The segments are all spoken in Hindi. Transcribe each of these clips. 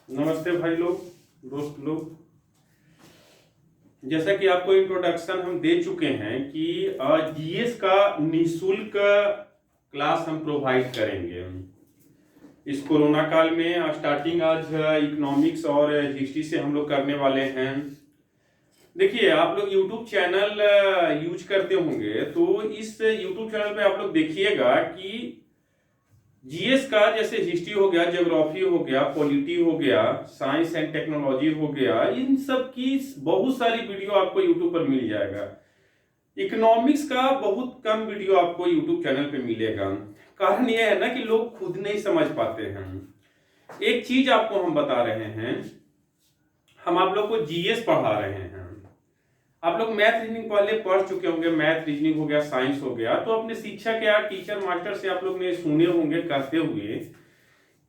नमस्ते भाई लोग, दोस्त लोग। जैसा कि आपको इंट्रोडक्शन हम दे चुके हैं कि जीएस का निशुल्क क्लास हम प्रोवाइड करेंगे इस कोरोना काल में। स्टार्टिंग आज इकोनॉमिक्स और हिस्ट्री से हम लोग करने वाले हैं। देखिए, आप लोग यूट्यूब चैनल यूज करते होंगे, तो इस यूट्यूब चैनल पे आप लोग देखिएगा कि जीएस का जैसे हिस्ट्री हो गया, ज्योग्राफी हो गया, पॉलिटी हो गया, साइंस एंड टेक्नोलॉजी हो गया, इन सब की बहुत सारी वीडियो आपको यूट्यूब पर मिल जाएगा। इकोनॉमिक्स का बहुत कम वीडियो आपको यूट्यूब चैनल पे मिलेगा। कारण यह है ना कि लोग खुद नहीं समझ पाते हैं। एक चीज आपको हम बता रहे हैं, हम आप लोग को जीएस पढ़ा रहे हैं। आप लोग मैथ रीजनिंग पहले पढ़ चुके होंगे, मैथ रीजनिंग हो गया, साइंस हो गया, तो अपने शिक्षक या टीचर मास्टर से आप लोग ने सुने होंगे कहते हुए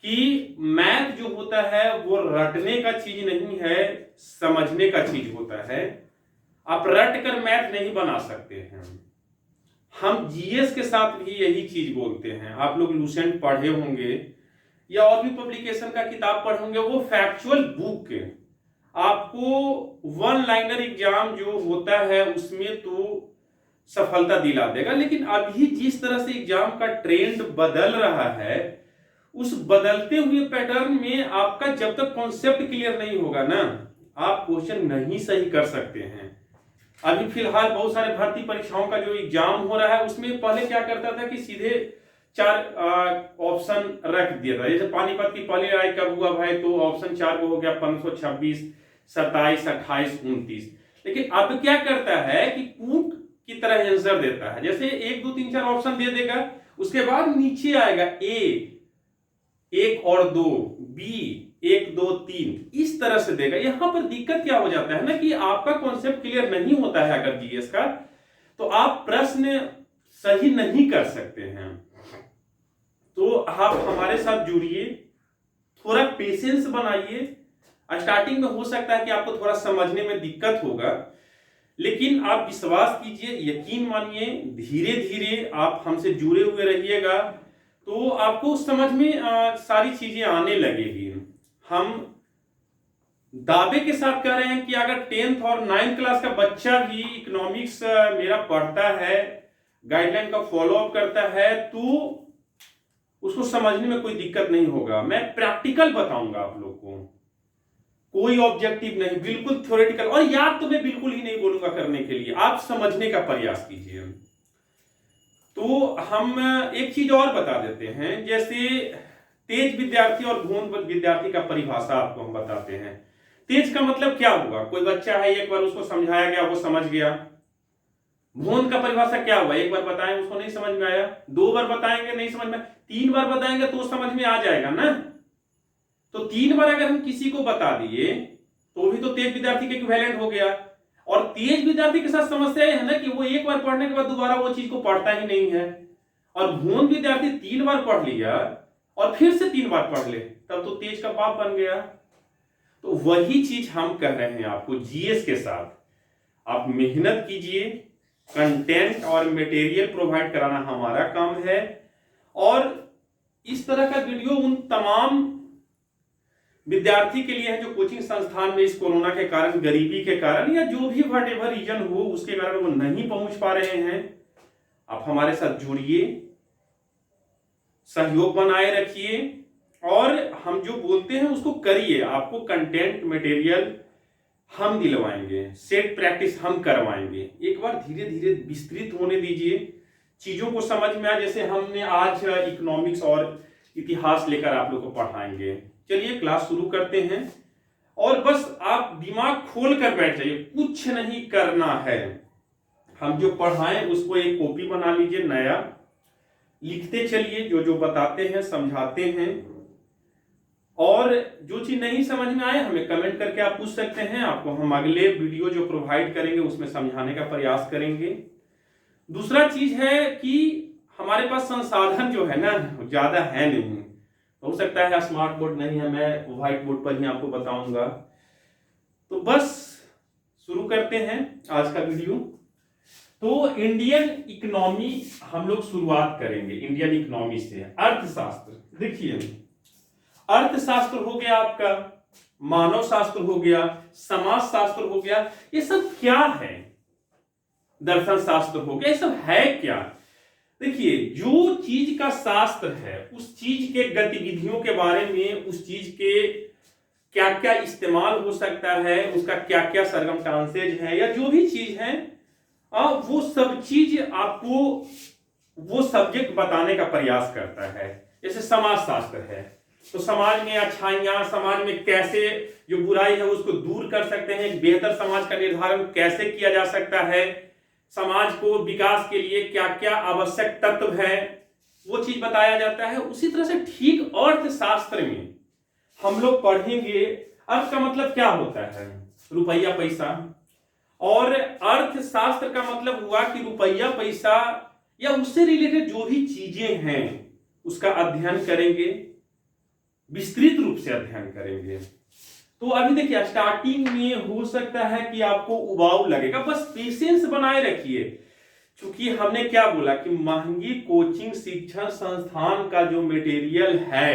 कि मैथ जो होता है वो रटने का चीज नहीं है, समझने का चीज होता है। आप रट कर मैथ नहीं बना सकते हैं। हम जीएस के साथ भी यही चीज बोलते हैं। आप लोग लूसेंट पढ़े होंगे या और भी पब्लिकेशन का किताब पढ़े होंगे, वो फैक्चुअल बुक आपको वन लाइनर एग्जाम जो होता है उसमें तो सफलता दिला देगा। लेकिन अभी जिस तरह से एग्जाम का ट्रेंड बदल रहा है, उस बदलते हुए पैटर्न में आपका जब तक कॉन्सेप्ट क्लियर नहीं होगा ना, आप क्वेश्चन नहीं सही कर सकते हैं। अभी फिलहाल बहुत सारे भर्ती परीक्षाओं का जो एग्जाम हो रहा है, उसमें पहले क्या करता था कि सीधे 4 ऑप्शन रख दिया था। जैसे पानीपत की पहली लड़ाई कब हुआ भाई, तो ऑप्शन 4 को हो गया 1526, 27, 28, 29। लेकिन अब क्या करता है कि कूट की तरह आंसर देता है। जैसे 1, 2, 3, 4 ऑप्शन दे देगा, उसके बाद नीचे आएगा ए 1 और 2, बी 1, 2, 3, इस तरह से देगा। यहां पर दिक्कत क्या हो जाता है ना कि आपका कॉन्सेप्ट क्लियर नहीं होता है अगर जीएस का, तो आप प्रश्न सही नहीं कर सकते हैं। तो आप हमारे साथ जुड़िए, थोड़ा पेशेंस बनाइए। स्टार्टिंग में हो सकता है कि आपको थोड़ा समझने में दिक्कत होगा, लेकिन आप विश्वास कीजिए, यकीन मानिए, धीरे धीरे आप हमसे जुड़े हुए रहिएगा तो आपको समझ में सारी चीजें आने लगेगी। हम दावे के साथ कह रहे हैं कि अगर 10th और 9th क्लास का बच्चा भी इकोनॉमिक्स मेरा पढ़ता है, गाइडलाइन का फॉलो अप करता है, तो उसको समझने में कोई दिक्कत नहीं होगा। मैं प्रैक्टिकल बताऊंगा आप लोग को, कोई ऑब्जेक्टिव नहीं, बिल्कुल थ्योरेटिकल। और याद तो मैं बिल्कुल ही नहीं बोलूंगा करने के लिए, आप समझने का प्रयास कीजिए। तो हम एक चीज और बता देते हैं, जैसे तेज विद्यार्थी और भून विद्यार्थी का परिभाषा आपको हम बताते हैं। तेज का मतलब क्या हुआ, कोई बच्चा है, एक बार उसको समझाया गया, वो समझ गया। भून का परिभाषा क्या हुआ, एक बार बताएं उसको नहीं समझ में आया, 2 बार बताएंगे नहीं समझ में, 3 बार बताएंगे तो समझ में आ जाएगा ना। तो 3 बार अगर हम किसी को बता दिए तो भी तो तेज विद्यार्थी के इक्विवेलेंट हो गया। और तेज विद्यार्थी के साथ समस्या यह है ना कि वो एक बार पढ़ने के बाद दोबारा वो चीज को पढ़ता ही नहीं है। और भून विद्यार्थी 3 बार पढ़ लिया और फिर से 3 बार पढ़ ले, तब तो तेज का बाप बन गया। तो वही चीज हम कह रहे हैं आपको जीएस के साथ। आप मेहनत कीजिए, कंटेंट और मटेरियल प्रोवाइड कराना हमारा काम है। और इस तरह का वीडियो उन तमाम विद्यार्थी के लिए है जो कोचिंग संस्थान में इस कोरोना के कारण, गरीबी के कारण, या जो भी व्हाटएवर रीजन हो उसके कारण वो नहीं पहुंच पा रहे हैं। आप हमारे साथ जुड़िए, सहयोग बनाए रखिए और हम जो बोलते हैं उसको करिए। आपको कंटेंट मटेरियल हम दिलवाएंगे, सेट प्रैक्टिस हम करवाएंगे। एक बार धीरे धीरे विस्तृत होने दीजिए, चीजों को समझ में आए। जैसे हमने आज इकोनॉमिक्स और इतिहास लेकर आप लोग को पढ़ाएंगे। चलिए क्लास शुरू करते हैं। और बस आप दिमाग खोल कर बैठ जाइए, कुछ नहीं करना है। हम जो पढ़ाएं उसको एक कॉपी बना लीजिए, नया लिखते चलिए, जो जो बताते हैं समझाते हैं। और जो चीज नहीं समझ में आए हमें कमेंट करके आप पूछ सकते हैं, आपको हम अगले वीडियो जो प्रोवाइड करेंगे उसमें समझाने का प्रयास करेंगे। दूसरा चीज है कि हमारे पास संसाधन जो है ना ज्यादा है नहीं, हो सकता है स्मार्ट बोर्ड नहीं है, मैं व्हाइट बोर्ड पर ही आपको बताऊंगा। तो बस शुरू करते हैं आज का वीडियो। तो इंडियन इकोनॉमी हम लोग शुरुआत करेंगे, इंडियन इकोनॉमी से। अर्थशास्त्र, देखिए अर्थशास्त्र हो गया आपका, मानव शास्त्र हो गया, समाज शास्त्र हो गया, ये सब क्या है, दर्शन शास्त्र हो गया, ये सब है क्या। देखिए, जो चीज का शास्त्र है उस चीज के गतिविधियों के बारे में, उस चीज के क्या क्या इस्तेमाल हो सकता है, उसका क्या क्या सरकमस्टांसेज है, या जो भी चीज है वो सब चीज आपको वो सब्जेक्ट बताने का प्रयास करता है। जैसे समाज शास्त्र है तो समाज में अच्छाइयां, समाज में कैसे जो बुराई है उसको दूर कर सकते हैं, एक बेहतर समाज का निर्धारण कैसे किया जा सकता है, समाज को विकास के लिए क्या क्या आवश्यक तत्व है, वो चीज बताया जाता है। उसी तरह से ठीक अर्थशास्त्र में हम लोग पढ़ेंगे अर्थ का मतलब क्या होता है, रुपया पैसा, और अर्थशास्त्र का मतलब हुआ कि रुपया पैसा या उससे रिलेटेड जो भी चीजें हैं उसका अध्ययन करेंगे, विस्तृत रूप से अध्ययन करेंगे। तो अभी देखिए, स्टार्टिंग में हो सकता है कि आपको उबाऊ लगेगा, बस पेशेंस बनाए रखिए। क्योंकि हमने क्या बोला कि महंगी कोचिंग शिक्षण संस्थान का जो मटेरियल है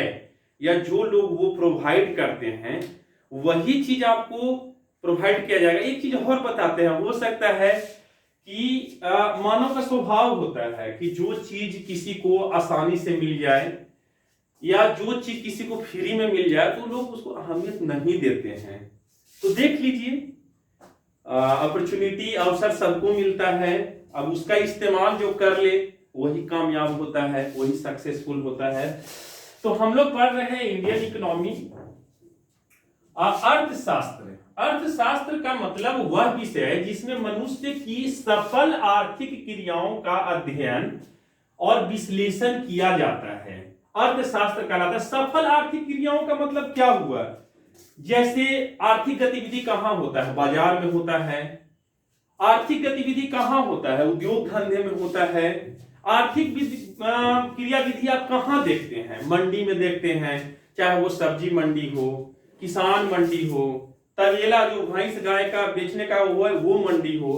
या जो लोग वो प्रोवाइड करते हैं वही चीज आपको प्रोवाइड किया जाएगा। एक चीज और बताते हैं, हो सकता है कि मानव का स्वभाव होता है कि जो चीज किसी को आसानी से मिल जाए या जो चीज किसी को फ्री में मिल जाए तो लोग उसको अहमियत नहीं देते हैं। तो देख लीजिए, अपॉर्चुनिटी, अवसर सबको मिलता है, अब उसका इस्तेमाल जो कर ले वही कामयाब होता है, वही सक्सेसफुल होता है। तो हम लोग पढ़ रहे हैं इंडियन इकोनॉमी, अर्थशास्त्र। अर्थशास्त्र का मतलब वह विषय है जिसमें मनुष्य की सफल आर्थिक क्रियाओं का अध्ययन और विश्लेषण किया जाता है, अर्थशास्त्र कहलाता है। सफल आर्थिक क्रियाओं का मतलब क्या हुआ, जैसे आर्थिक गतिविधि कहां होता है, बाजार में होता है। आर्थिक गतिविधि कहां होता है, उद्योग धंधे में होता है। आर्थिक क्रिया विधि आप कहां देखते हैं, मंडी में देखते हैं, चाहे वो सब्जी मंडी हो, किसान मंडी हो, तबेला जो भैंस गाय का बेचने का वो मंडी हो।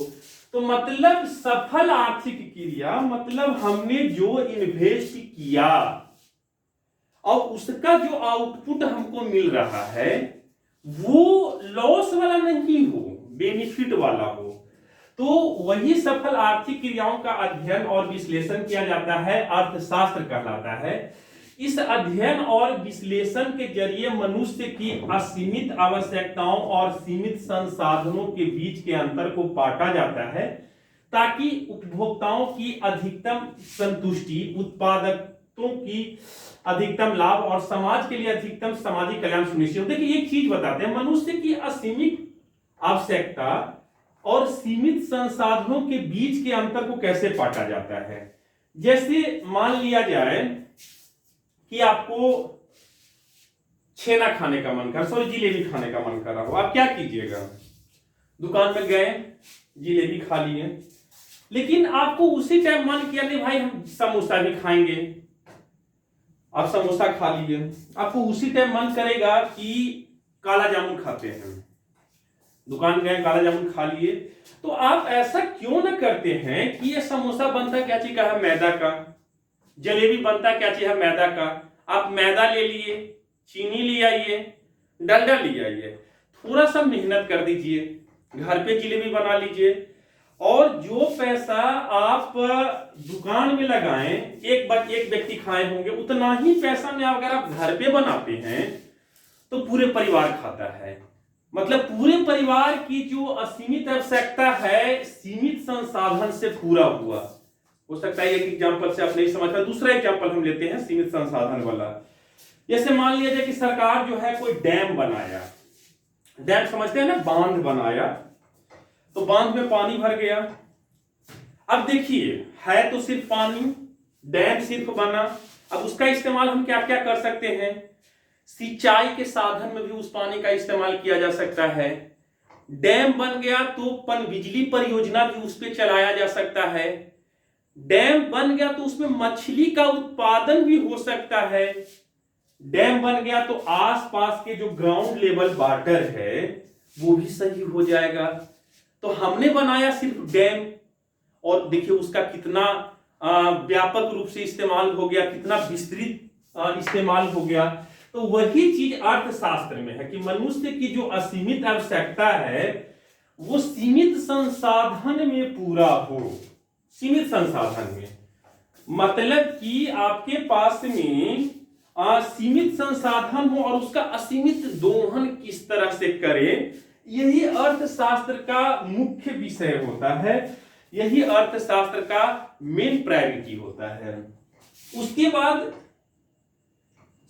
तो मतलब सफल आर्थिक क्रिया मतलब हमने जो इन्वेस्ट किया और उसका जो आउटपुट हमको मिल रहा है वो लॉस वाला नहीं हो, बेनिफिट वाला हो। तो वही सफल आर्थिक क्रियाओं का अध्ययन और विश्लेषण किया जाता है, अर्थशास्त्र कहलाता है। इस अध्ययन और विश्लेषण के जरिए मनुष्य की असीमित आवश्यकताओं और सीमित संसाधनों के बीच के अंतर को पाटा जाता है ताकि उपभोक्ताओं की अधिकतम संतुष्टि, उत्पादकों की अधिकतम लाभ और समाज के लिए अधिकतम सामाजिक कल्याण सुनिश्चित हो। देखिए, एक चीज बताते हैं, मनुष्य की असीमित आवश्यकता और सीमित संसाधनों के बीच के अंतर को कैसे पाटा जाता है। जैसे मान लिया जाए कि आपको छेना खाने का मन कर, सॉरी जिलेबी खाने का मन कर रहा हो, आप क्या कीजिएगा, दुकान में गए, जिलेबी खा लिए, लेकिन आपको उसी टाइम मन किया नहीं भाई हम समोसा भी खाएंगे, आप समोसा खा लीजिए, आपको उसी टाइम मन करेगा कि काला जामुन खाते हैं, दुकान गए काला जामुन खा लिए। तो आप ऐसा क्यों ना करते हैं कि ये समोसा बनता क्या चीज का है, मैदा का, जलेबी बनता क्या चीज है, मैदा का। आप मैदा ले लिए, चीनी ले आइए, डलडा ले आइए, थोड़ा सा मेहनत कर दीजिए, घर पे जलेबी बना लीजिए, और जो पैसा आप दुकान में लगाएं, एक व्यक्ति खाए होंगे, उतना ही पैसा में अगर आप घर पे बनाते हैं तो पूरे परिवार खाता है। मतलब पूरे परिवार की जो असीमित आवश्यकता है सीमित संसाधन से पूरा हुआ। हो सकता है एक एग्जांपल से आप नहीं समझ पाए, दूसरा एग्जांपल हम लेते हैं सीमित संसाधन वाला। जैसे मान लिया जाए कि सरकार जो है कोई डैम बनाया, डैम समझते हैं ना, बांध बनाया, तो बांध में पानी भर गया। अब देखिए, है तो सिर्फ पानी, डैम सिर्फ बना, अब उसका इस्तेमाल हम क्या क्या कर सकते हैं, सिंचाई के साधन में भी उस पानी का इस्तेमाल किया जा सकता है। डैम बन गया तो पनबिजली परियोजना भी उस पर चलाया जा सकता है। डैम बन गया तो उसमें मछली का उत्पादन भी हो सकता है। डैम बन गया तो आसपास के जो ग्राउंड लेवल वाटर है वो भी सही हो जाएगा। तो हमने बनाया सिर्फ डैम, और देखिए उसका कितना व्यापक रूप से इस्तेमाल हो गया, कितना विस्तृत इस्तेमाल हो गया। तो वही चीज अर्थशास्त्र में है कि मनुष्य की जो असीमित आवश्यकता है वो सीमित संसाधन में पूरा हो। सीमित संसाधन में मतलब कि आपके पास में सीमित संसाधन हो और उसका असीमित दोहन किस तरह से करें, यही अर्थशास्त्र का मुख्य विषय होता है, यही अर्थशास्त्र का मेन प्रायोरिटी होता है। उसके बाद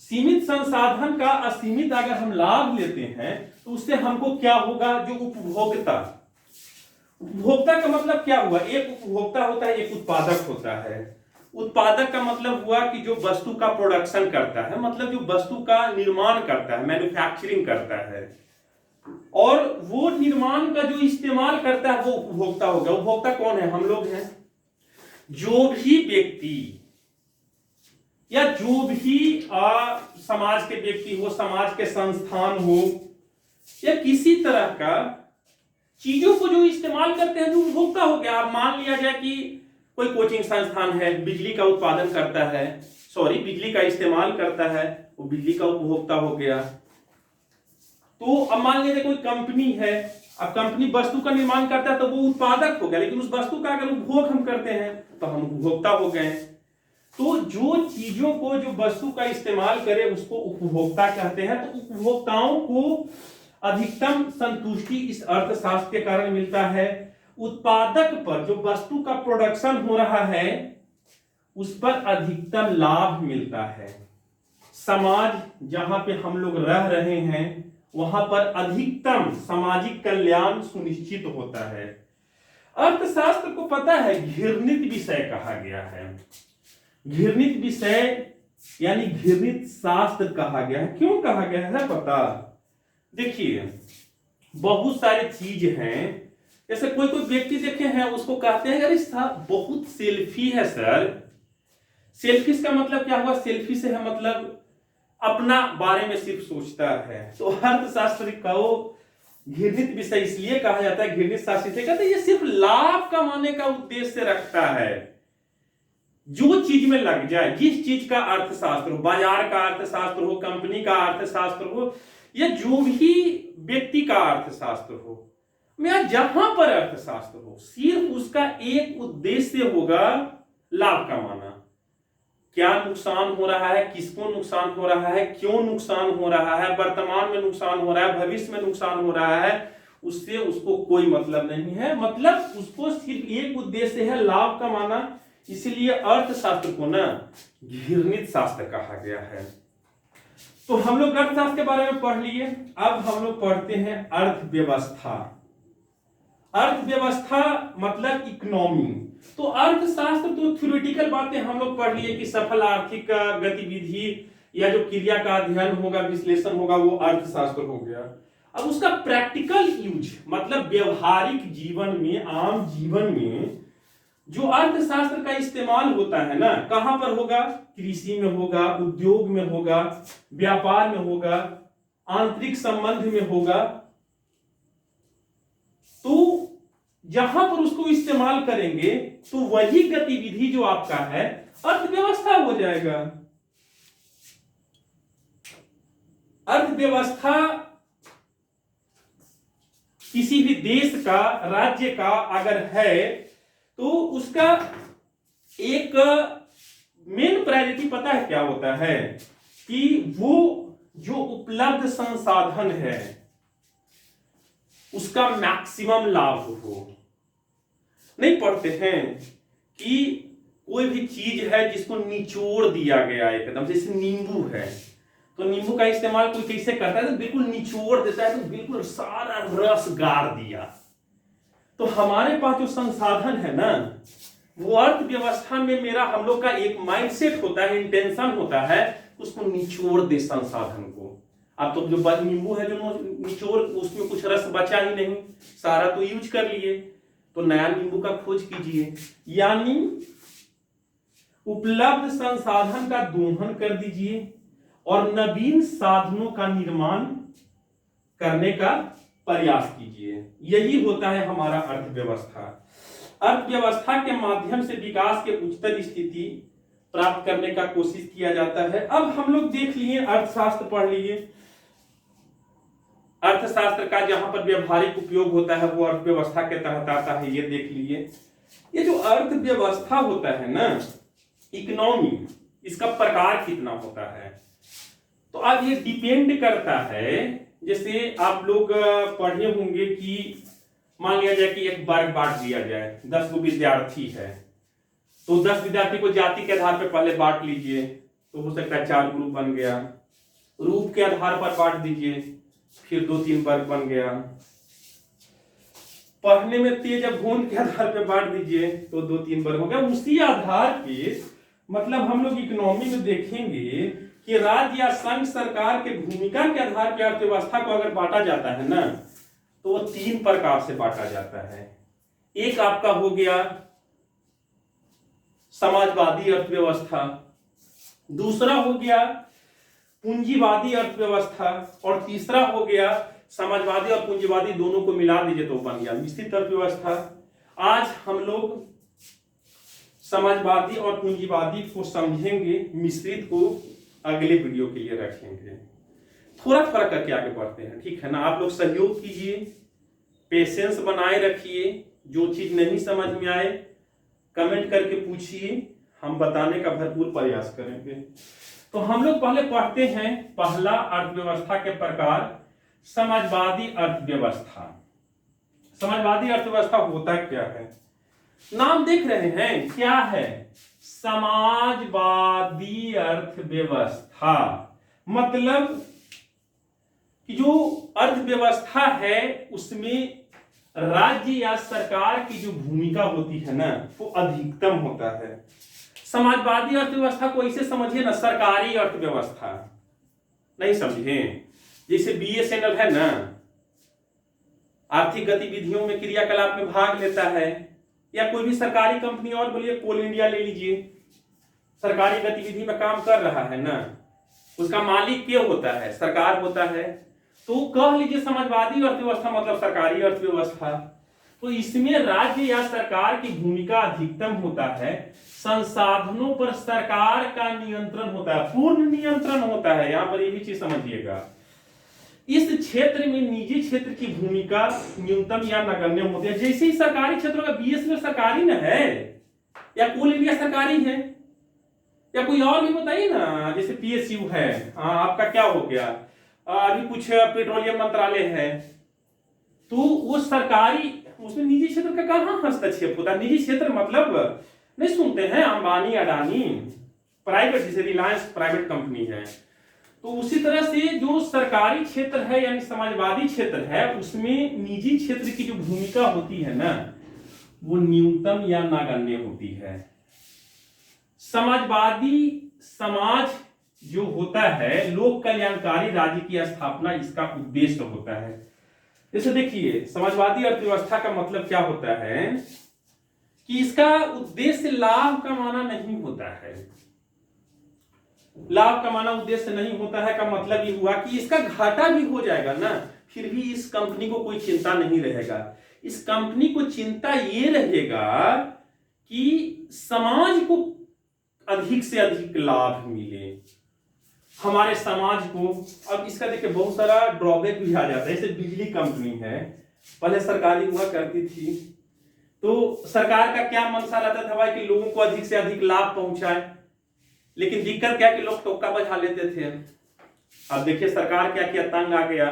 सीमित संसाधन का असीमित अगर हम लाभ लेते हैं तो उससे हमको क्या होगा, जो उपभोक्ता, उपभोक्ता का मतलब क्या हुआ, एक उपभोक्ता होता है, एक उत्पादक होता है। उत्पादक का मतलब हुआ कि जो वस्तु का प्रोडक्शन करता है, मतलब जो वस्तु का निर्माण करता है, मैन्युफैक्चरिंग करता है, और वो निर्माण का जो इस्तेमाल करता है वो उपभोक्ता हो गया। उपभोक्ता कौन है, हम लोग हैं। जो भी व्यक्ति या जो भी समाज के व्यक्ति हो, समाज के संस्थान हो, या किसी तरह का चीजों को जो इस्तेमाल करते हैं, जो उपभोक्ता हो गया। आप मान लिया जाए कि कोई कोचिंग संस्थान है, बिजली का उत्पादन करता है, बिजली का इस्तेमाल करता है, वो बिजली का उपभोक्ता हो गया। तो अब मान लीजिए कोई कंपनी है, अब कंपनी वस्तु का निर्माण करता है तो वो उत्पादक हो गया, लेकिन उस वस्तु का अगर उपभोग हम करते हैं तो हम उपभोक्ता हो गए। तो जो चीजों को, जो वस्तु का इस्तेमाल करे उसको उपभोक्ता कहते हैं। तो उपभोक्ताओं को अधिकतम संतुष्टि इस अर्थशास्त्र के कारण मिलता है। उत्पादक पर, जो वस्तु का प्रोडक्शन हो रहा है, उस पर अधिकतम लाभ मिलता है। समाज जहां पे हम लोग रह रहे हैं वहां पर अधिकतम सामाजिक कल्याण सुनिश्चित होता है। अर्थशास्त्र को पता है घृणित विषय कहा गया है। घृणित विषय यानी घृणित शास्त्र कहा गया है। क्यों कहा गया है पता? देखिए, बहुत सारी चीज हैं, जैसे कोई कोई व्यक्ति देखे हैं उसको कहते हैं अरे बहुत सेल्फी है सर। सेल्फी का मतलब क्या हुआ? सेल्फी से है मतलब अपना बारे में सिर्फ सोचता है। तो अर्थशास्त्र को घृणित विषय इसलिए कहा जाता है, घृणित शास्त्र से कहते हैं ये सिर्फ लाभ कमाने का उद्देश्य रखता है। जो चीज में लग जाए, जिस चीज का अर्थशास्त्र हो, बाजार का अर्थशास्त्र हो, कंपनी का अर्थशास्त्र हो, या जो भी व्यक्ति का अर्थशास्त्र हो, या जहां पर अर्थशास्त्र हो, सिर्फ उसका एक उद्देश्य होगा लाभ कमाना। क्या नुकसान हो रहा है, किसको नुकसान हो रहा है, क्यों नुकसान हो रहा है, वर्तमान में नुकसान हो रहा है, भविष्य में नुकसान हो रहा है, उससे उसको कोई मतलब नहीं है। मतलब उसको सिर्फ एक उद्देश्य है लाभ कमाना। इसलिए अर्थशास्त्र को ना घृणित शास्त्र कहा गया है। तो हम लोग अर्थशास्त्र के बारे में पढ़ लिए। अब हम लोग पढ़ते हैं अर्थव्यवस्था। अर्थव्यवस्था मतलब इकोनॉमी। तो अर्थशास्त्र तो थ्योरेटिकल बातें हम लोग पढ़ लिए कि सफल आर्थिक गतिविधि या जो क्रिया का अध्ययन होगा, विश्लेषण होगा, वो अर्थशास्त्र हो गया। अब उसका प्रैक्टिकल यूज मतलब व्यवहारिक जीवन में, आम जीवन में जो अर्थशास्त्र का इस्तेमाल होता है ना, कहां पर होगा? कृषि में होगा, उद्योग में होगा, व्यापार में होगा, आंतरिक संबंध में होगा। तो जहां पर उसको इस्तेमाल करेंगे तो वही गतिविधि जो आपका है अर्थव्यवस्था हो जाएगा। अर्थव्यवस्था किसी भी देश का, राज्य का अगर है तो उसका एक मेन प्रायोरिटी पता है क्या होता है? कि वो जो उपलब्ध संसाधन है उसका मैक्सिमम लाभ हो। नहीं पढ़ते हैं कि कोई भी चीज है जिसको निचोड़ दिया गया एकदम, जैसे नींबू है तो नींबू का इस्तेमाल कोई कैसे करता है? तो बिल्कुल निचोड़ देता है, तो बिल्कुल सारा रस गाड़ दिया। तो हमारे पास जो संसाधन है ना, वो अर्थव्यवस्था में मेरा, हम लोग का एक माइंडसेट होता है, इंटेंशन होता है उसको निचोड़ दे संसाधन को। अब तो जो नींबू है जो निचोड़, उसमें कुछ रस बचा ही नहीं, सारा तो यूज कर लिए, तो नया नींबू का खोज कीजिए। यानी उपलब्ध संसाधन का दोहन कर दीजिए और नवीन साधनों का निर्माण करने का प्रयास कीजिए। यही होता है हमारा अर्थव्यवस्था। अर्थव्यवस्था के माध्यम से विकास के उच्चतर स्थिति प्राप्त करने का कोशिश किया जाता है। अब हम लोग देख लिए, अर्थशास्त्र पढ़ लिए। अर्थशास्त्र का जहां पर व्यवहारिक उपयोग होता है वो अर्थव्यवस्था के तहत आता है, ये देख लिए। ये जो अर्थव्यवस्था होता है ना, इकोनॉमी, इसका प्रकार कितना होता है, तो अब ये डिपेंड करता है। जैसे आप लोग पढ़े होंगे कि मान लिया जाए कि एक वर्ग बांट दिया जाए, 10 गो विद्यार्थी है, तो 10 विद्यार्थी को जाति के आधार पर पहले बांट लीजिए, तो हो सकता है 4 ग्रुप बन गया। रूप के आधार पर बांट दीजिए, फिर 2-3 वर्ग बन गया। पढ़ने में तेज या गुण के आधार पर बांट दीजिए तो 2-3 वर्ग हो गया। उसी आधार पे मतलब हम लोग इकोनॉमी में देखेंगे कि राज्य या संघ सरकार के भूमिका के आधार पर अर्थव्यवस्था को अगर बांटा जाता है ना, तो वो 3 प्रकार से बांटा जाता है। एक आपका हो गया समाजवादी अर्थव्यवस्था, दूसरा हो गया पूंजीवादी अर्थव्यवस्था, और तीसरा हो गया समाजवादी और पूंजीवादी दोनों को मिला दीजिए तो बन गया मिश्रित अर्थव्यवस्था। आज हम लोग समाजवादी और पूंजीवादी को समझेंगे, मिश्रित को अगले वीडियो के लिए रखेंगे। थोड़ा फर्क करके आगे बढ़ते हैं, ठीक है ना। आप लोग सहयोग कीजिए, पेशेंस बनाए रखिए, जो चीज नहीं समझ में आए कमेंट करके पूछिए, हम बताने का भरपूर प्रयास करेंगे। तो हम लोग पहले पढ़ते हैं पहला अर्थव्यवस्था के प्रकार, समाजवादी अर्थव्यवस्था। समाजवादी अर्थव्यवस्था होता क्या है, नाम देख रहे हैं क्या है, समाजवादी अर्थव्यवस्था। मतलब कि जो अर्थव्यवस्था है उसमें राज्य या सरकार की जो भूमिका होती है ना, वो अधिकतम होता है। समाजवादी अर्थव्यवस्था को ऐसे समझिए ना, सरकारी अर्थव्यवस्था नहीं समझे। जैसे BSNL है ना, आर्थिक गतिविधियों में क्रियाकलाप में भाग लेता है, या कोई भी सरकारी कंपनी, और बोलिए कोल इंडिया ले लीजिए, सरकारी गतिविधि में काम कर रहा है ना, उसका मालिक क्या होता है, सरकार होता है। तो कह लीजिए समाजवादी अर्थव्यवस्था मतलब सरकारी अर्थव्यवस्था। तो इसमें राज्य या सरकार की भूमिका अधिकतम होता है, संसाधनों पर सरकार का नियंत्रण होता है, पूर्ण नियंत्रण होता है। यहां पर ये भी चीज समझिएगा, इस क्षेत्र में निजी क्षेत्र की भूमिका न्यूनतम या नगण्य होती है। जैसे ही सरकारी क्षेत्रों का BSNL सरकारी न है, या कोल इंडिया सरकारी है, या कोई और भी बताइए ना, जैसे PSU है, आपका क्या हो गया, अभी कुछ पेट्रोलियम मंत्रालय है, तो वो सरकारी, उसमें निजी क्षेत्र का कहां हस्तक्षेप होता है। निजी क्षेत्र मतलब नहीं सुनते हैं अंबानी अडानी, प्राइवेट, जैसे रिलायंस प्राइवेट कंपनी है। तो उसी तरह से जो सरकारी क्षेत्र है यानी समाजवादी क्षेत्र है, उसमें निजी क्षेत्र की जो भूमिका होती है ना, वो न्यूनतम या नगण्य होती है। समाजवादी समाज जो होता है, लोक कल्याणकारी राज्य की स्थापना इसका उद्देश्य होता है। जैसे देखिए, समाजवादी अर्थव्यवस्था का मतलब क्या होता है कि इसका उद्देश्य लाभ कमाना नहीं होता है। लाभ कमाना उद्देश्य नहीं होता है का मतलब ये हुआ कि इसका घाटा भी हो जाएगा ना, फिर भी इस कंपनी को कोई चिंता नहीं रहेगा। इस कंपनी को चिंता ये रहेगा कि समाज को अधिक से अधिक लाभ मिले, हमारे समाज को। अब इसका देखिए बहुत सारा ड्रॉबैक भी आ जाता है। जैसे बिजली कंपनी है, पहले सरकारी हुआ करती थी, तो सरकार का क्या मंशा रहता था भाई कि लोगों को अधिक से अधिक लाभ पहुंचाए, लेकिन दिक्कत क्या कि लोग टोका बजा लेते थे। अब देखिए सरकार क्या किया, तंग आ गया,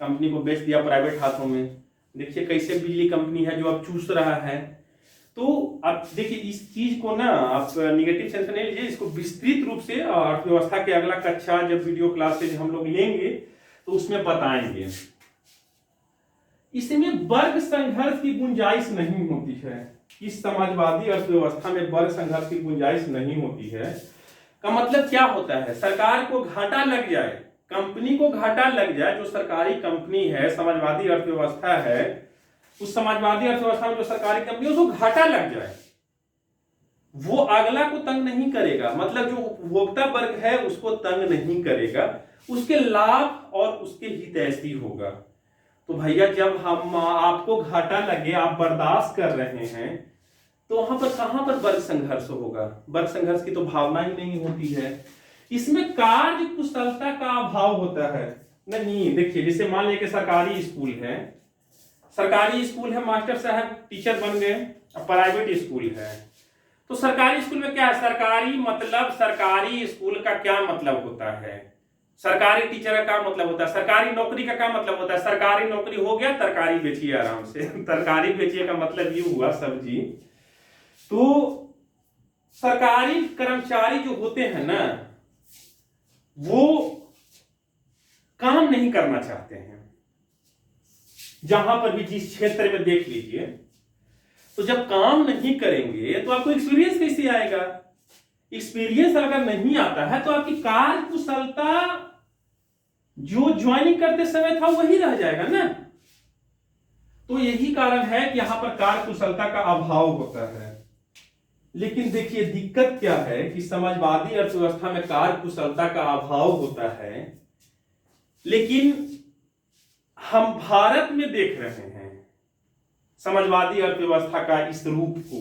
कंपनी को बेच दिया प्राइवेट हाथों में। देखिए कैसे बिजली कंपनी है जो अब चूस रहा है। तो अब देखिए इस चीज को ना आप निगेटिव सेंस में नहीं लीजिए, इसको विस्तृत रूप से अर्थव्यवस्था के अगला कक्षा जब वीडियो क्लासेज हम लोग लेंगे तो उसमें बताएंगे। इसमें वर्ग संघर्ष की गुंजाइश नहीं होती है। इस समाजवादी अर्थव्यवस्था में वर्ग संघर्ष की गुंजाइश नहीं होती है का मतलब क्या होता है, सरकार को घाटा लग जाए, कंपनी को घाटा लग जाए, जो सरकारी कंपनी है, समाजवादी अर्थव्यवस्था है, उस समाजवादी अर्थव्यवस्था में जो सरकारी कंपनी है उसको घाटा लग जाए, वो अगला को तंग नहीं करेगा। मतलब जो उपभोक्ता वर्ग है उसको तंग नहीं करेगा, उसके लाभ और उसके हितैषी होगा। तो भैया जब हम आपको घाटा लगे, आप बर्दाश्त कर रहे हैं, तो वहां पर कहां पर वर्ग संघर्ष होगा? वर्ग संघर्ष की तो भावना ही नहीं होती है। इसमें कार्य कुशलता का अभाव होता है। नहीं, देखिए जैसे मान लिया कि सरकारी स्कूल है, मास्टर साहब टीचर बन गए, प्राइवेट स्कूल है, तो सरकारी स्कूल में क्या है? सरकारी स्कूल का क्या मतलब होता है? सरकारी टीचर का क्या मतलब होता है? सरकारी नौकरी का क्या मतलब होता है? सरकारी नौकरी हो गया तरकारी बेचिए आराम से तरकारी बेचिए का मतलब ये हुआ सब्जी। तो सरकारी कर्मचारी जो होते हैं ना, वो काम नहीं करना चाहते हैं। जहां पर भी जिस क्षेत्र में देख लीजिए, तो जब काम नहीं करेंगे तो आपको एक्सपीरियंस कैसे आएगा? एक्सपीरियंस अगर नहीं आता है तो आपकी कार्य कुशलता जो ज्वाइनिंग करते समय था वही रह जाएगा ना। तो यही कारण है कि यहां पर कार्य कुशलता का अभाव होता है। लेकिन देखिए दिक्कत क्या है कि समाजवादी अर्थव्यवस्था में कार्य कुशलता का अभाव होता है, लेकिन हम भारत में देख रहे हैं समाजवादी अर्थव्यवस्था का इस रूप को।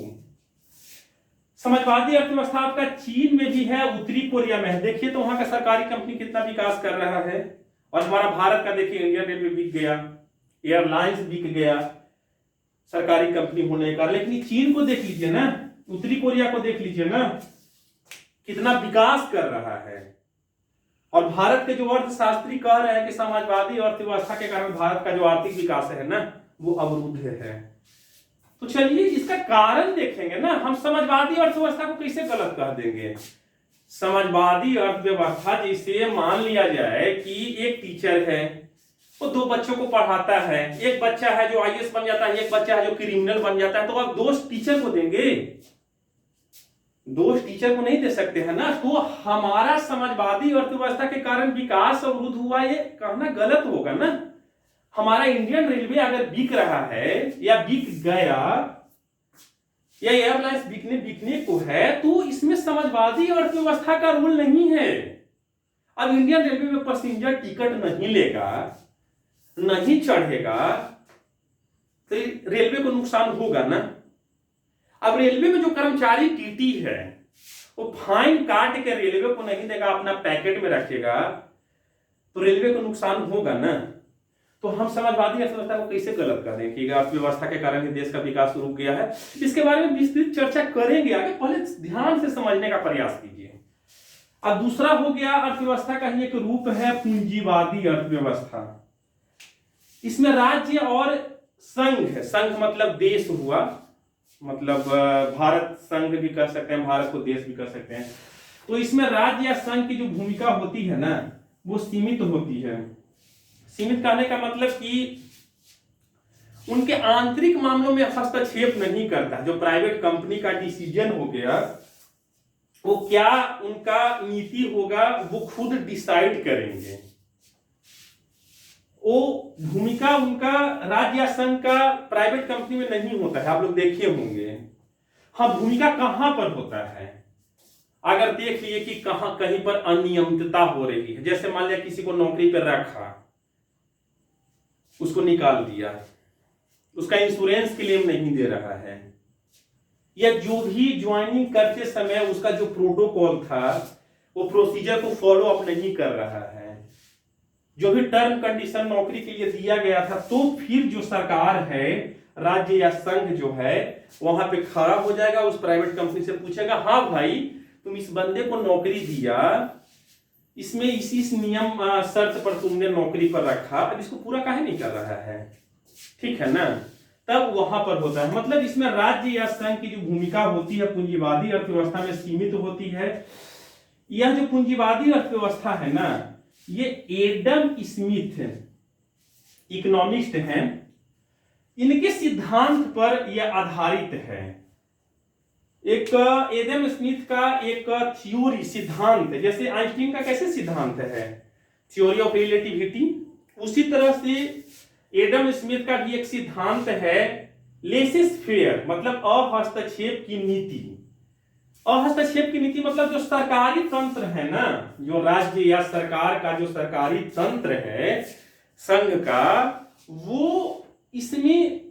समाजवादी अर्थव्यवस्था आपका चीन में भी है, उत्तरी कोरिया में है। देखिए तो वहां का सरकारी कंपनी कितना विकास कर रहा है। और हमारा भारत का देखिए, इंडियन रेलवे बिक गया, एयरलाइंस बिक गया सरकारी कंपनी होने का। लेकिन चीन को देख लीजिए ना, उत्तरी कोरिया को देख लीजिए ना, कितना विकास कर रहा है। और भारत के जो अर्थशास्त्री कह रहे हैं कि समाजवादी अर्थव्यवस्था के कारण भारत का जो आर्थिक विकास है ना, वो अवरुद्ध है। तो चलिए इसका कारण देखेंगे ना। हम समाजवादी अर्थव्यवस्था को कैसे गलत कह देंगे? समाजवादी अर्थव्यवस्था जैसे मान लिया जाए कि एक टीचर है, वो दो बच्चों को पढ़ाता है, एक बच्चा है जो आईएएस बन जाता है, एक बच्चा है जो क्रिमिनल बन जाता है, तो आप दोष टीचर को देंगे? दोष टीचर को नहीं दे सकते हैं ना। तो हमारा समाजवादी अर्थव्यवस्था के कारण विकास अवरुद्ध हुआ, ये कहना गलत होगा ना। हमारा इंडियन रेलवे अगर बिक रहा है या बिक गया या एयरलाइंस बिकने को है, तो इसमें समाजवादी अर्थव्यवस्था का रोल नहीं है। अब इंडियन रेलवे में पैसेंजर टिकट नहीं लेगा, नहीं चढ़ेगा, तो रेलवे को नुकसान होगा ना। अब रेलवे में जो कर्मचारी टीटी है, वो फाइन काट के रेलवे को नहीं देगा, अपना पैकेट में रखेगा, तो रेलवे को नुकसान होगा ना। तो हम समाजवादी अर्थव्यवस्था को कैसे गलत कर दें कि अर्थव्यवस्था के कारण ही देश का विकास रुक गया है? इसके बारे में विस्तृत चर्चा करेंगे आगे, पहले ध्यान से समझने का प्रयास कीजिए। अब दूसरा हो गया अर्थव्यवस्था का ही एक रूप है पूंजीवादी अर्थव्यवस्था। इसमें राज्य और संघ है। संघ मतलब देश हुआ, मतलब भारत संघ भी कर सकते हैं, भारत को देश भी कर सकते हैं। तो इसमें राज्य या संघ की जो भूमिका होती है ना, वो सीमित होती है। सीमित कहने का मतलब कि उनके आंतरिक मामलों में हस्तक्षेप नहीं करता। जो प्राइवेट कंपनी का डिसीजन हो गया, वो क्या उनका नीति होगा, वो खुद डिसाइड करेंगे। वो भूमिका उनका राज्य या संघ का प्राइवेट कंपनी में नहीं होता है। आप लोग देखे होंगे। हाँ, भूमिका कहां पर होता है? अगर देख लिए कि कहीं पर अनियमितता हो रही है, जैसे मान लिया किसी को नौकरी पर रखा, उसको निकाल दिया, उसका इंश्योरेंस क्लेम नहीं दे रहा है, या जो भी ज्वाइनिंग करते समय उसका जो प्रोटोकॉल था, वो प्रोसीजर को फॉलो अप नहीं कर रहा है, जो भी टर्म कंडीशन नौकरी के लिए दिया गया था, तो फिर जो सरकार है, राज्य या संघ जो है, वहां पे खड़ा हो जाएगा, उस प्राइवेट कंपनी से पूछेगा, हाँ भाई तुम इस बंदे को नौकरी दिया, इसमें इस नियम शर्त पर तुमने नौकरी पर रखा, अब इसको पूरा काहे नहीं कर रहा है? ठीक है ना। तब वहां पर होता है, मतलब इसमें राज्य या संघ की जो भूमिका होती है पूंजीवादी अर्थव्यवस्था में सीमित होती है। यह जो पूंजीवादी अर्थव्यवस्था है ना, ये एडम स्मिथ इकोनॉमिस्ट हैं, इनके सिद्धांत पर यह आधारित है। एक एडम स्मिथ का एक थ्योरी सिद्धांत, जैसे आइंस्टीन का कैसे सिद्धांत है थ्योरी ऑफ रिलेटिविटी, उसी तरह से एडम स्मिथ का भी एक सिद्धांत है लेसेस फेयर, मतलब अहस्तक्षेप की नीति। अहस्तक्षेप की नीति मतलब जो सरकारी तंत्र है ना, जो राज्य या सरकार का जो सरकारी तंत्र है संघ का, वो इसमें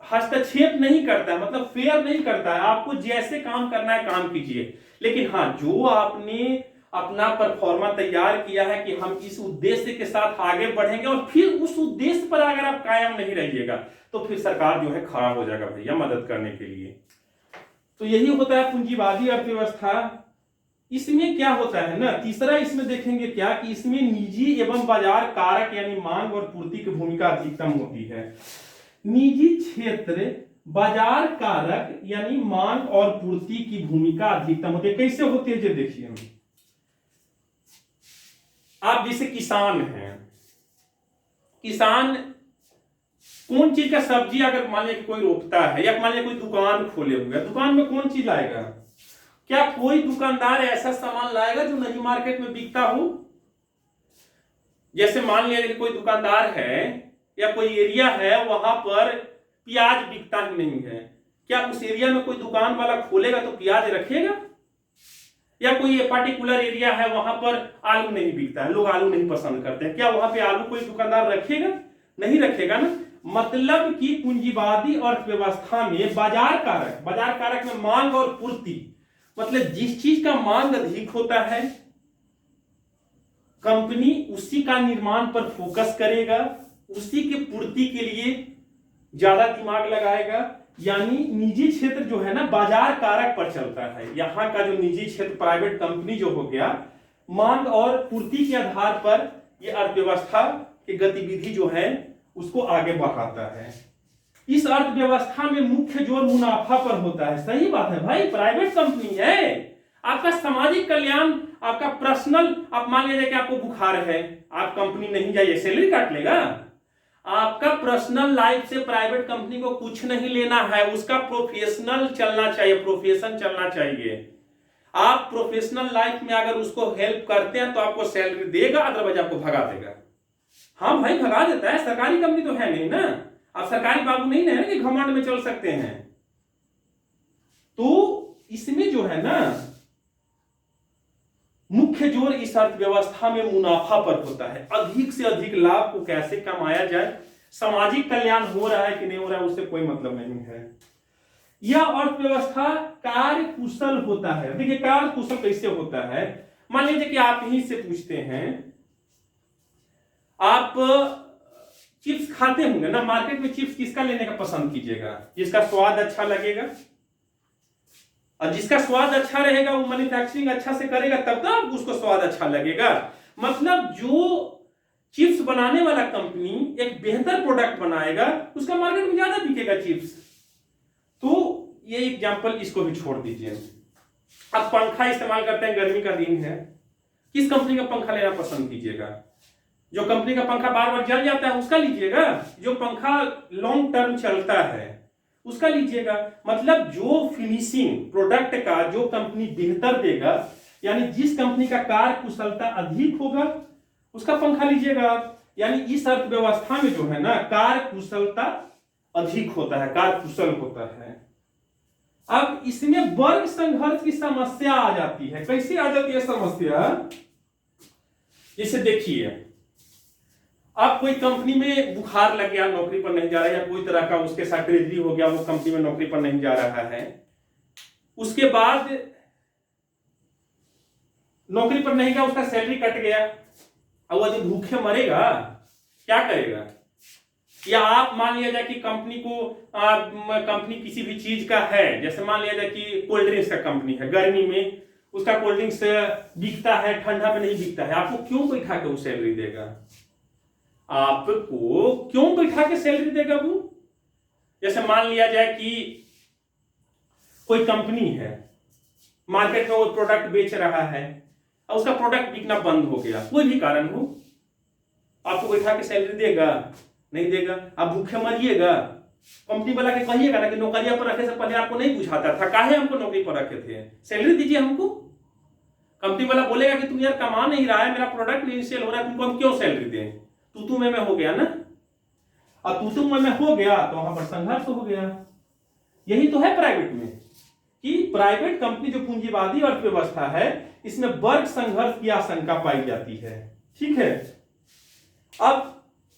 हस्तक्षेप नहीं करता है, मतलब फेयर नहीं करता है। आपको जैसे काम करना है काम कीजिए, लेकिन हाँ जो आपने अपना परफॉर्मा तैयार किया है कि हम इस उद्देश्य के साथ आगे बढ़ेंगे और फिर उस उद्देश्य पर अगर आप कायम नहीं रहिएगा तो फिर सरकार जो है खड़ा हो जाएगा भैया मदद करने के लिए। तो यही होता है पूंजीवादी अर्थव्यवस्था। इसमें क्या होता है ना, तीसरा इसमें देखेंगे क्या कि इसमें निजी एवं बाजार कारक यानी मांग और पूर्ति की भूमिका अधिकतम होती है। निजी क्षेत्र बाजार कारक यानी मांग और पूर्ति की भूमिका अधिकतम होती है। कैसे होती है ये देखिए, आप जैसे किसान हैं, किसान कौन चीज का सब्जी अगर मान लिया कोई रोपता है या मान लिया कोई दुकान खोले हुए, दुकान में कौन चीज लाएगा? क्या कोई दुकानदार ऐसा सामान लाएगा जो नहीं मार्केट में बिकता हो? जैसे मान लिया कोई दुकानदार है या कोई एरिया है वहां पर प्याज बिकता ही नहीं है, क्या उस एरिया में कोई दुकान वाला खोलेगा तो प्याज रखेगा? या कोई पर्टिकुलर एरिया है वहां पर आलू नहीं बिकता है, लोग आलू नहीं पसंद करते हैं, क्या वहां पे आलू कोई दुकानदार रखेगा? नहीं रखेगा ना। मतलब कि पूंजीवादी अर्थव्यवस्था में बाजार कारक में मांग और पूर्ति, मतलब जिस चीज का मांग अधिक होता है कंपनी उसी का निर्माण पर फोकस करेगा, उसी की पूर्ति के लिए ज्यादा दिमाग लगाएगा। यानी निजी क्षेत्र जो है ना बाजार कारक पर चलता है। यहां का जो निजी क्षेत्र प्राइवेट कंपनी जो हो गया, मांग और पूर्ति के आधार पर यह अर्थव्यवस्था की गतिविधि जो है उसको आगे बढ़ाता है। इस अर्थव्यवस्था में मुख्य जोर मुनाफा पर होता है। सही बात है भाई, प्राइवेट कंपनी है, आपका सामाजिक कल्याण, आपका पर्सनल, आप मान लीजिए कि आपको बुखार है, आप कंपनी नहीं जाइए, सैलरी काट लेगा? आपका पर्सनल लाइफ से प्राइवेट कंपनी को कुछ नहीं लेना है, उसका प्रोफेशनल चलना चाहिए, प्रोफेशन चलना चाहिए। आप प्रोफेशनल लाइफ में अगर उसको हेल्प करते हैं तो आपको सैलरी देगा, अदरवाइज आपको भगा देगा। हाँ भाई भगा देता है, सरकारी कंपनी तो है नहीं ना, आप सरकारी बाबू नहीं है ना कि घमंड में चल सकते हैं। तो इसमें जो है ना मुख्य जोर इस अर्थव्यवस्था में मुनाफा पर होता है, अधिक से अधिक लाभ को कैसे कमाया जाए, सामाजिक कल्याण हो रहा है कि नहीं हो रहा है उससे कोई मतलब नहीं है। यह अर्थव्यवस्था कार्य कुशल होता है। देखिए कार्य कुशल कैसे होता है, मान लीजिए कि आप यहीं से पूछते हैं, आप चिप्स खाते होंगे ना, मार्केट में चिप्स किसका लेने का पसंद कीजिएगा? जिसका स्वाद अच्छा लगेगा, और जिसका स्वाद अच्छा रहेगा वो मैन्युफैक्चरिंग अच्छा से करेगा तब तो आपको उसको स्वाद अच्छा लगेगा। मतलब जो चिप्स बनाने वाला कंपनी एक बेहतर प्रोडक्ट बनाएगा उसका मार्केट में ज्यादा बिकेगा चिप्स। तो ये एग्जांपल इसको भी छोड़ दीजिए। अब पंखा इस्तेमाल करते हैं, गर्मी का दिन है, किस कंपनी का पंखा लेना पसंद कीजिएगा? जो कंपनी का पंखा बार बार जल जाता है उसका लीजिएगा, जो पंखा लॉन्ग टर्म चलता है उसका लीजिएगा। मतलब जो फिनिशिंग प्रोडक्ट का जो कंपनी बेहतर देगा, यानी जिस कंपनी का कार्य कुशलता अधिक होगा उसका पंखा लीजिएगा। यानी इस अर्थव्यवस्था में जो है ना कार्य कुशलता अधिक होता है, कार्य कुशल होता है। अब इसमें वर्ग संघर्ष की समस्या आ जाती है। कैसे आ जाती है समस्या? जैसे देखिए, अब कोई कंपनी में बुखार लग गया, नौकरी पर नहीं जा रहा है, या कोई तरह का उसके साथ ट्रेजरी हो गया, वो कंपनी में नौकरी पर नहीं जा रहा है, उसके बाद नौकरी पर नहीं गया, उसका सैलरी कट गया, अब वो जो भूखे मरेगा क्या करेगा? या आप मान लिया जाए कि कंपनी को कंपनी किसी भी चीज का है, जैसे मान लिया जाए कि कोल्ड ड्रिंक्स का कंपनी है, गर्मी में उसका कोल्ड ड्रिंक्स बिकता है, ठंडा में नहीं बिकता है, आपको क्यों बैठा के वो सैलरी देगा? आपको क्यों बैठा के सैलरी देगा वो? जैसे मान लिया जाए कि कोई कंपनी है, मार्केट में वो प्रोडक्ट बेच रहा है और उसका प्रोडक्ट बिकना बंद हो गया, कोई भी कारण हो, आपको बैठा के सैलरी देगा? नहीं देगा। आप भूखे मरिएगा? कंपनी वाला के कहिएगा ना कि नौकरिया पर रखे से पहले आपको नहीं पूछाता था, काहे हमको नौकरी पर रखे थे, सैलरी दीजिए हमको। कंपनी वाला बोलेगा कि तुम यार कमा नहीं रहा है, मेरा प्रोडक्ट नहीं सेल हो रहा है, तुमको हम क्यों सैलरी दें? तू में हो गया ना, और तू में हो गया तो वहां पर संघर्ष हो गया। यही तो है प्राइवेट में, कि प्राइवेट कंपनी जो पूंजीवादी अर्थव्यवस्था है इसमें वर्ग संघर्ष की आशंका पाई जाती है। ठीक है, अब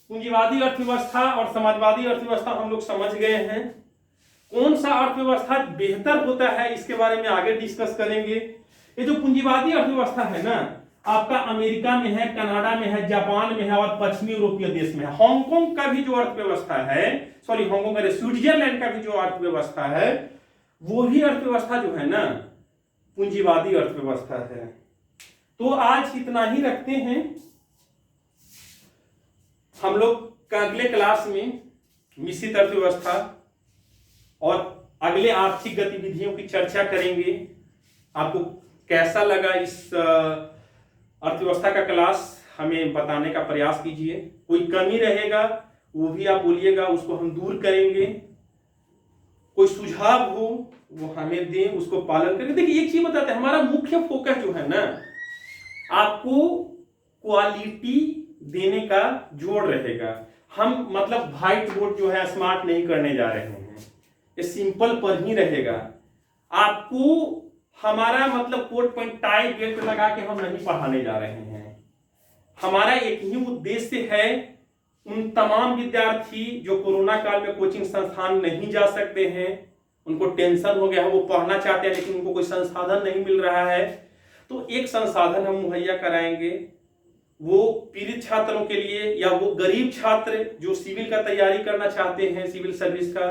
पूंजीवादी अर्थव्यवस्था और समाजवादी अर्थव्यवस्था हम लोग समझ गए हैं। कौन सा अर्थव्यवस्था बेहतर होता है इसके बारे में आगे डिस्कस करेंगे। ये जो पूंजीवादी अर्थव्यवस्था है ना, आपका अमेरिका में है, कनाडा में है, जापान में है और पश्चिमी यूरोपीय देश में है। हांगकांग का भी जो अर्थव्यवस्था है, सॉरी हांगकांग का, स्विट्जरलैंड का भी जो अर्थव्यवस्था है, वो भी अर्थव्यवस्था जो है ना पूंजीवादी अर्थव्यवस्था है। तो आज इतना ही रखते हैं। हम लोग का अगले क्लास में मिश्रित अर्थव्यवस्था और अगले आर्थिक गतिविधियों की चर्चा करेंगे। आपको कैसा लगा इस अर्थव्यवस्था का क्लास, हमें बताने का प्रयास कीजिए। कोई कमी रहेगा वो भी आप बोलिएगा, उसको हम दूर करेंगे। कोई सुझाव हो वो हमें दें, उसको पालन करें। देखिए एक चीज बताते हैं, हमारा मुख्य फोकस जो है ना, आपको क्वालिटी देने का जोड़ रहेगा। हम मतलब व्हाइट बोर्ड जो है स्मार्ट नहीं करने जा रहे हैं, ये सिंपल पर ही रहेगा। आपको हमारा मतलब कोट पॉइंट टाई बेल्ट लगा के हम नहीं पढ़ाने जा रहे हैं। हमारा एक ही उद्देश्य है, उन तमाम विद्यार्थी जो कोरोना काल में कोचिंग संस्थान नहीं जा सकते हैं, उनको टेंशन हो गया है, वो पढ़ना चाहते हैं लेकिन उनको कोई संसाधन नहीं मिल रहा है, तो एक संसाधन हम मुहैया कराएंगे। वो पीड़ित छात्रों के लिए या वो गरीब छात्र जो सिविल का तैयारी करना चाहते हैं, सिविल सर्विस का,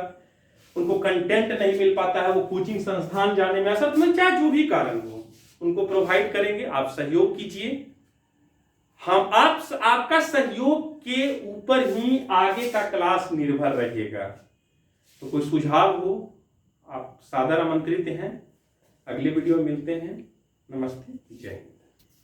उनको कंटेंट नहीं मिल पाता है, वो कोचिंग संस्थान जाने में असर में, चाहे जो भी कारण हो, उनको प्रोवाइड करेंगे। आप सहयोग कीजिए। हम आपका सहयोग के ऊपर ही आगे का क्लास निर्भर रहेगा। तो कोई सुझाव हो आप सादर आमंत्रित हैं। अगले वीडियो में मिलते हैं। नमस्ते, जय हिंद।